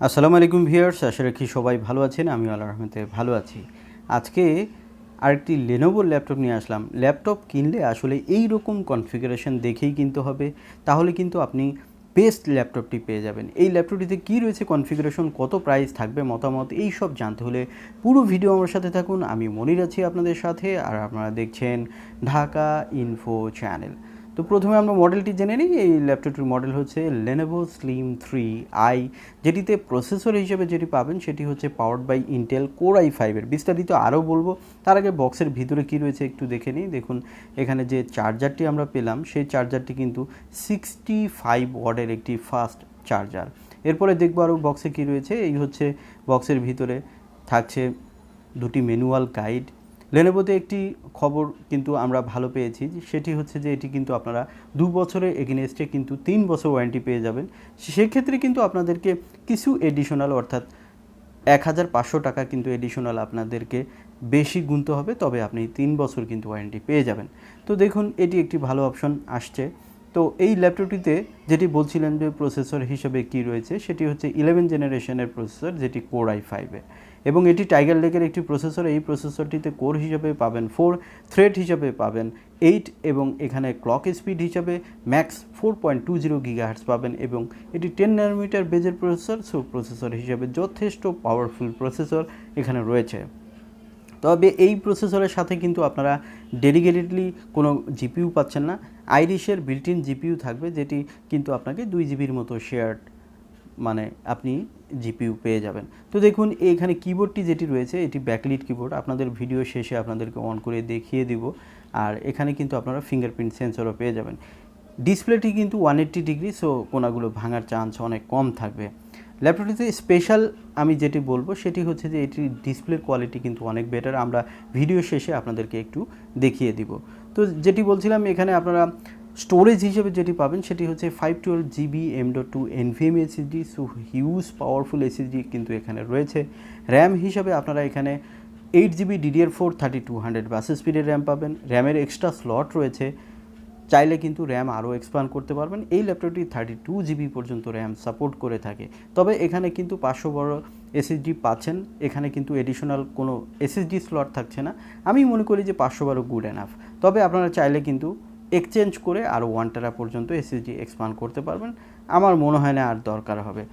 আসসালামু আলাইকুম ভিউয়ার্স, আশা রাখি সবাই ভালো আছেন। আমিও আল্লাহর রহমতে ভালো আছি। আজকে আরেকটি লেনোভোর ল্যাপটপ নিয়ে আসলাম। ল্যাপটপ কিনলে আসলে এই রকম কনফিগারেশন দেখেই কিনতে হবে, তাহলে কিন্তু আপনি বেস্ট ল্যাপটপটি পেয়ে যাবেন। এই ল্যাপটপটিতে কী রয়েছে, কনফিগারেশন, কত প্রাইস থাকবে, মতামত, এই সব জানতে হলে পুরো ভিডিও আমার সাথে থাকুন। আমি মনির আছি আপনাদের সাথে, আর আপনারা দেখছেন ঢাকা ইনফো চ্যানেল। তো প্রথমে আমরা মডেলটি জেনে নিই। এই ল্যাপটপটির মডেল হচ্ছে Lenovo Slim 3i, যেটিতে প্রসেসর হিসেবে যেটি পাবেন সেটি হচ্ছে পাওয়ার্ড বাই ইন্টেল কোর i5-এর। বিস্তারিত আরও বলবো, তার আগে বক্সের ভিতরে কী রয়েছে একটু দেখে নিই। দেখুন, এখানে যে চার্জারটি আমরা পেলাম সেই চার্জারটি কিন্তু 65 ওয়াটের একটি ফাস্ট চার্জার। এরপরে দেখবো আরও বক্সে কী রয়েছে। এই হচ্ছে বক্সের ভিতরে থাকছে দুটি ম্যানুয়াল গাইড। লেনোভোতে একটি খবর কিন্তু আমরা ভালো পেয়েছি, সেটি হচ্ছে যে এটি কিন্তু আপনারা 2 বছরের এগেনস্টে কিন্তু 3 বছর ওয়ারেন্টি পেয়ে যাবেন। সেক্ষেত্রে কিন্তু আপনাদেরকে কিছু এডিশনাল, অর্থাৎ 1500 টাকা কিন্তু এডিশনাল আপনাদেরকে বেশি গুনতে হবে, তবে আপনি 3 বছর কিন্তু ওয়ারেন্টি পেয়ে যাবেন। তো দেখুন, এটি একটি ভালো অপশন আসছে। তো এই ল্যাপটপটিতে যেটি বলছিলেন যে প্রসেসর হিসেবে কি রয়েছে, সেটি হচ্ছে 11 জেনারেশনের প্রসেসর, যেটি কোর i5-এ, এবং এটি টাইগার লেকের একটি প্রসেসর। এই প্রসেসরটিতে কোর হিসেবে পাবেন 4, থ্রেড হিসেবে পাবেন 8, এবং এখানে ক্লক স্পিড হিসাবে ম্যাক্স 4.20 গিগাহার্টজ পাবেন, এবং এটি 10 ন্যানোমিটার বেজের প্রসেসর। সো প্রসেসর হিসেবে যথেষ্ট পাওয়ারফুল প্রসেসর এখানে রয়েছে। তবে এই প্রসেসরের সাথে কিন্তু আপনারা ডেডিকেটেডলি কোনো জিপিইউ পাচ্ছেন না। আইরিশের বিল্ট ইন জিপিইউ থাকবে, যেটি কিন্তু আপনাকে 2 জিবির মতো শেয়ার্ড, মানে আপনি জিপিইউ পেয়ে যাবেন। তো দেখুন, এইখানে কিবোর্ডটি যেটি রয়েছে এটি ব্যাকলিট কিবোর্ড। আপনাদের ভিডিও শেষে আপনাদেরকে অন করে দেখিয়ে দিব। আর এখানে কিন্তু আপনারা ফিঙ্গারপ্রিন্ট সেন্সরও পেয়ে যাবেন। ডিসপ্লেটি কিন্তু 180 ডিগ্রি, সো কোনাগুলো ভাঙার চান্স অনেক কম থাকবে। ল্যাপটপটিতে স্পেশাল আমি যেটি বলবো সেটি হচ্ছে যে এটির ডিসপ্লের কোয়ালিটি কিন্তু অনেক বেটার। আমরা ভিডিও শেষে আপনাদেরকে একটু দেখিয়ে দিব। তো যেটি বলছিলাম, এখানে আপনারা স্টোরেজ হিসেবে যেটি পাবেন সেটি হচ্ছে 512 GB M.2 NVMe SSD. So huge powerful SSD কিন্তু এখানে রয়েছে। র্যাম হিসাবে আপনারা এখানে 8 জিবি DDR4 3200 বাস স্পিডের র্যাম পাবেন। র্যামের এক্সট্রা স্লট রয়েছে, চাইলে কিন্তু র্যাম আরও এক্সপ্যান্ড করতে পারবেন। এই ল্যাপটপটি 32 জিবি পর্যন্ত র্যাম সাপোর্ট করে থাকে। তবে এখানে কিন্তু 500 বড় এসএসডি পাচ্ছেন। এখানে কিন্তু এডিশনাল কোনো এসএসডি স্লট থাকছে না। আমি মনে করি যে 500 বারো গুড এনাফ। তবে আপনারা চাইলে কিন্তু এক্সচেঞ্জ করে আরও 1 টেরা পর্যন্ত এসএসডি এক্সপ্যান্ড করতে পারবেন। আমার মনে হয় না আর দরকার হবে।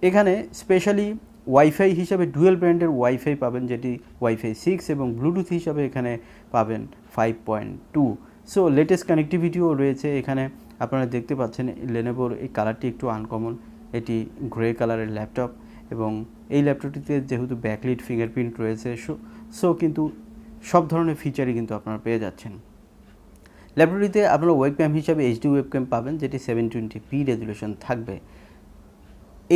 এখানে স্পেশালি ওয়াইফাই হিসাবে ডুয়েল ব্র্যান্ডের ওয়াইফাই পাবেন, যেটি ওয়াইফাই 6, এবং ব্লুটুথ হিসাবে এখানে পাবেন 5.2। সো লেটেস্ট কানেক্টিভিটিও রয়েছে এখানে। আপনারা দেখতে পাচ্ছেন লেনোভোর এই কালারটি একটু আনকমন, এটি গ্রে কালারের ল্যাপটপ, এবং এই ল্যাপটপটিতে যেহেতু ব্যাকলিট ফিঙ্গারপ্রিন্ট রয়েছে, সো কিন্তু সব ধরনের ফিচারই কিন্তু আপনারা পেয়ে যাচ্ছেন। ল্যাপটপটিতে আপনারা ওয়েবক্যাম হিসাবে এইচডি ওয়েবক্যাম পাবেন, যেটি 720p রেজুলেশন থাকবে।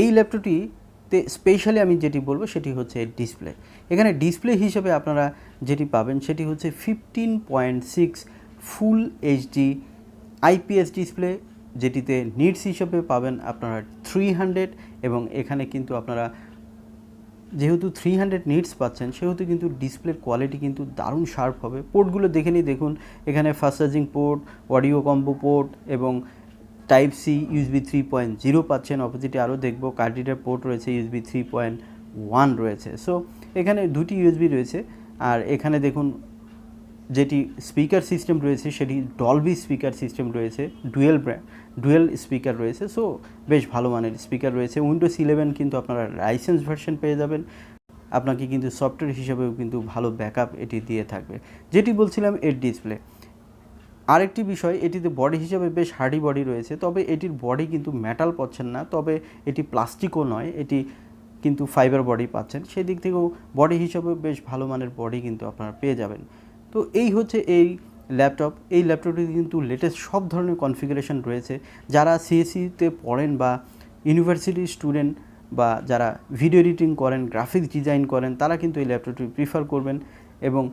এই ল্যাপটপটিতে স্পেশালি আমি যেটি বলবো সেটি হচ্ছে ডিসপ্লে। এখানে ডিসপ্লে হিসেবে আপনারা যেটি পাবেন সেটি হচ্ছে 15.6 ফুল এইচডি আইপিএস ডিসপ্লে, যেটিতে নিটস হিসেবে পাবেন আপনারা 300, এবং এখানে কিন্তু আপনারা যেহেতু 300 নিটস পাচ্ছেন, সেহেতু কিন্তু ডিসপ্লের কোয়ালিটি কিন্তু দারুণ শার্প হবে। পোর্টগুলো দেখে নিই। দেখুন, এখানে fast charging port, audio combo port, এবং টাইপ সি USB 3.0 পাচ্ছেন। অপোজিটে আরও দেখব কার্ড রিডার পোর্ট রয়েছে, USB 3.1 রয়েছে। সো এখানে দুটি USB রয়েছে। আর এখানে দেখুন, যেটি স্পিকার সিস্টেম রয়েছে সেটি ডলবি স্পিকার সিস্টেম রয়েছে, ডুয়েল স্পিকার রয়েছে। সো বেশ ভালো মানের স্পিকার রয়েছে। উইন্ডোজ 11 কিন্তু আপনারা লাইসেন্স ভার্সন পেয়ে যাবেন। আপনাকে কিন্তু সফটওয়্যার হিসাবেও কিন্তু ভালো ব্যাকআপ এটি দিয়ে থাকবে। যেটি বলছিলাম এর ডিসপ্লে, আরেকটি বিষয়, এটিতে বডি হিসাবে বেশ হার্ডি বডি রয়েছে। তবে এটির বডি কিন্তু মেটাল পাচ্ছেন না, তবে এটি প্লাস্টিকও নয়, এটি কিন্তু ফাইবার বডি পাচ্ছেন। সেই দিক থেকেও বডি হিসাবে বেশ ভালো মানের বডি কিন্তু আপনারা পেয়ে যাবেন। তো এই হচ্ছে এই ল্যাপটপ। এই ল্যাপটপটি কিন্তু লেটেস্ট সব ধরনের কনফিগারেশন রয়েছে। যারা সিএসসিতে পড়েন, বা ইউনিভার্সিটির স্টুডেন্ট, বা যারা ভিডিও এডিটিং করেন, গ্রাফিক্স ডিজাইন করেন, তারা কিন্তু এই ল্যাপটপটি প্রিফার করবেন, এবং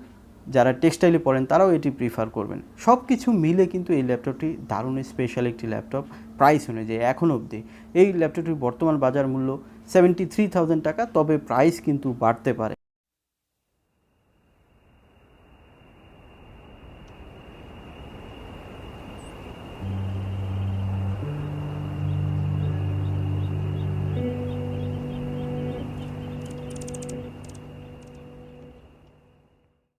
যারা টেক্সটাইলে পড়েন তারাও এটি প্রিফার করবেন। সব কিছু মিলে কিন্তু এই ল্যাপটপটি দারুণ স্পেশাল একটি ল্যাপটপ। প্রাইস অনুযায়ী এখন অবধি এই ল্যাপটপটির বর্তমান বাজার মূল্য 73,000 টাকা, তবে প্রাইস কিন্তু বাড়তে পারে।